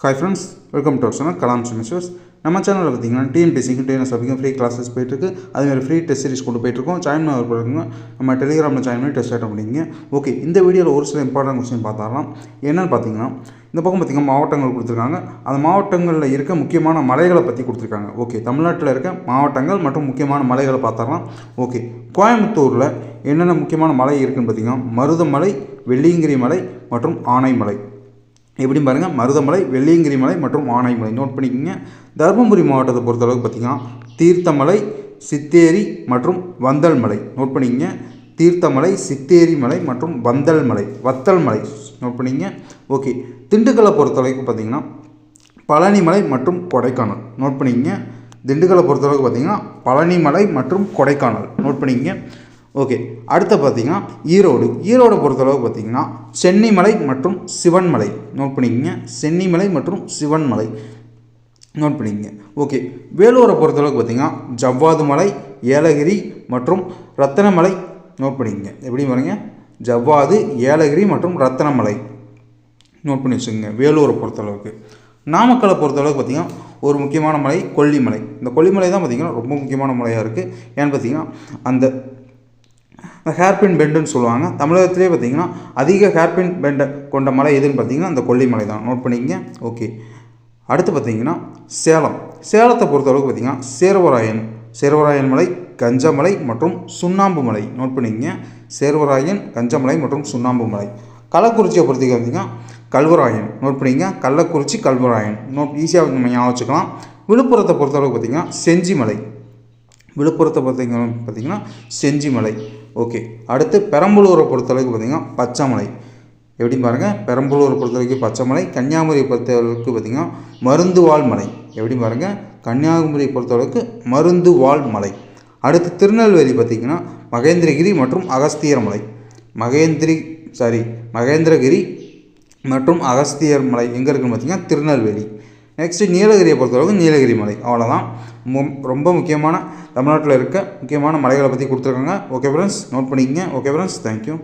Hi friends, welcome to our channel Kalam semesters. நம்ம சேனலில் பார்த்தீங்கன்னா டிஎன்பிஎஸ்சிக்கு டிஎன்எஸ் அப்படிங்க ஃப்ரீ கிளாஸஸ் போயிட்டுருக்கு. அதேமாதிரி ஃப்ரீ டெஸ்ட் சீரிஸ் கொண்டு போயிட்டுருக்கோம். ஜாயின் பண்ணுறவங்க நம்ம டெலிகிராமில் ஜாயின் பண்ணி டெஸ்ட் அட்டன் பண்ணிங்க. ஓகே, இந்த வீடியோவில் ஒரு சில இம்பார்ட்டன்ட் கொஸ்டின் பார்த்தாலாம். என்னென்னு பார்த்தீங்கன்னா, இந்த பக்கம் பார்த்திங்கன்னா மாவட்டங்கள் கொடுத்துருக்காங்க. அந்த மாவட்டங்களில் இருக்க முக்கியமான மலைகளை பற்றி கொடுத்துருக்காங்க. ஓகே, தமிழ்நாட்டில் இருக்க மாவட்டங்கள் மற்றும் முக்கியமான மலைகளை பார்த்தாலாம். ஓகே, கோயம்புத்தூரில் என்னென்ன முக்கியமான மலை இருக்குதுன்னு பார்த்திங்கன்னா, மருதமலை, வெள்ளியங்கிரி மலை மற்றும் ஆனைமலை. எப்படி பாருங்கள், மருதமலை, வெள்ளியங்கிரி மலை மற்றும் ஆனைமலை நோட் பண்ணிக்கோங்க. தருமபுரி மாவட்டத்தை பொறுத்தளவுக்கு பார்த்திங்கன்னா தீர்த்தமலை, சித்தேரி மற்றும் வந்தல் மலை நோட் பண்ணிக்கங்க. தீர்த்தமலை, சித்தேரி மலை மற்றும் வத்தல் மலை நோட் பண்ணிங்க. ஓகே, திண்டுக்கல்லை பொறுத்தளவுக்கு பார்த்திங்கன்னா பழனிமலை மற்றும் கொடைக்கானல் நோட் பண்ணிக்கங்க. திண்டுக்கல்லை பொறுத்தளவுக்கு பார்த்திங்கன்னா பழனிமலை மற்றும் கொடைக்கானல் நோட் பண்ணிக்கங்க. ஓகே, அடுத்து பார்த்திங்கன்னா ஈரோடு பொறுத்தளவுக்கு பார்த்திங்கன்னா சென்னிமலை மற்றும் சிவன்மலை நோட் பண்ணிக்கங்க. சென்னிமலை மற்றும் சிவன்மலை நோட் பண்ணிக்கங்க. ஓகே, வேலூரை பொறுத்தளவுக்கு பார்த்திங்கன்னா ஜவ்வாது மலை, ஏலகிரி மற்றும் ரத்தனமலை நோட் பண்ணிக்கங்க. எப்படி பாருங்க, ஜவ்வாது, ஏலகிரி மற்றும் ரத்தனமலை நோட் பண்ணி வச்சுக்கோங்க வேலூரை பொறுத்தளவுக்கு. நாமக்கலை பொறுத்தளவுக்கு பார்த்திங்கன்னா ஒரு முக்கியமான மலை கொல்லிமலை. இந்த கொல்லிமலை தான் பார்த்திங்கன்னா ரொம்ப முக்கியமான மலையாக இருக்குது. ஏன்னு பார்த்திங்கன்னா அந்த ஹேர்பின் பெண்டுன்னு சொல்லுவாங்க. தமிழகத்திலே பார்த்திங்கன்னா அதிக ஹேர்பின் பெண்டை கொண்ட மலை எதுன்னு பார்த்திங்கன்னா அந்த கொல்லிமலை தான் நோட் பண்ணிக்கங்க. ஓகே, அடுத்து பார்த்திங்கன்னா சேலத்தை பொறுத்தளவுக்கு பார்த்திங்கன்னா சேர்வராயன் மலை, கஞ்சமலை மற்றும் சுண்ணாம்பு மலை நோட் பண்ணிக்கங்க. சேர்வராயன், கஞ்சமலை மற்றும் சுண்ணாம்பு மலை. கள்ளக்குறிச்சியை பொறுத்தவரைக்கும் பார்த்திங்கன்னா கல்வராயன் நோட் பண்ணிக்கங்க. கள்ளக்குறிச்சி, கல்வராயன் நோட் ஈஸியாக நம்ம ஞாபகம் வச்சுக்கலாம். விழுப்புரத்தை பொறுத்தளவுக்கு பார்த்திங்கன்னா செஞ்சிமலை. விழுப்புரத்தை பார்த்திங்கன்னா செஞ்சிமலை. ஓகே, அடுத்து பெரம்பலூரை பொறுத்தளவுக்கு பார்த்திங்கன்னா பச்சைமலை. எப்படின்னு பாருங்கள், பெரம்பலூரை பொறுத்தளவுக்கு பச்சைமலை. கன்னியாகுமரியை பொறுத்தளவுக்கு பார்த்திங்கன்னா மருந்துவாழ் மலை. எப்படி பாருங்கள், கன்னியாகுமரியை பொறுத்தளவுக்கு மருந்துவாழ் மலை. அடுத்து திருநெல்வேலி பார்த்திங்கன்னா மகேந்திரகிரி மற்றும் அகஸ்தியர் மலை. மகேந்திரகிரி மற்றும் அகஸ்தியர் மலை எங்கே இருக்குன்னு பார்த்திங்கன்னா திருநெல்வேலி. நெக்ஸ்ட்டு நீலகிரியை பொறுத்தளவுக்கு நீலகிரி மலை. அவ்வளோதான், ரொம்ப முக்கியமான தமிழ்நாட்டில் இருக்க முக்கியமான மலைகளை பற்றி கொடுத்துருக்காங்க. ஓகே ஃப்ரெண்ட்ஸ், நோட் பண்ணிக்கங்க. Okay friends, thank you.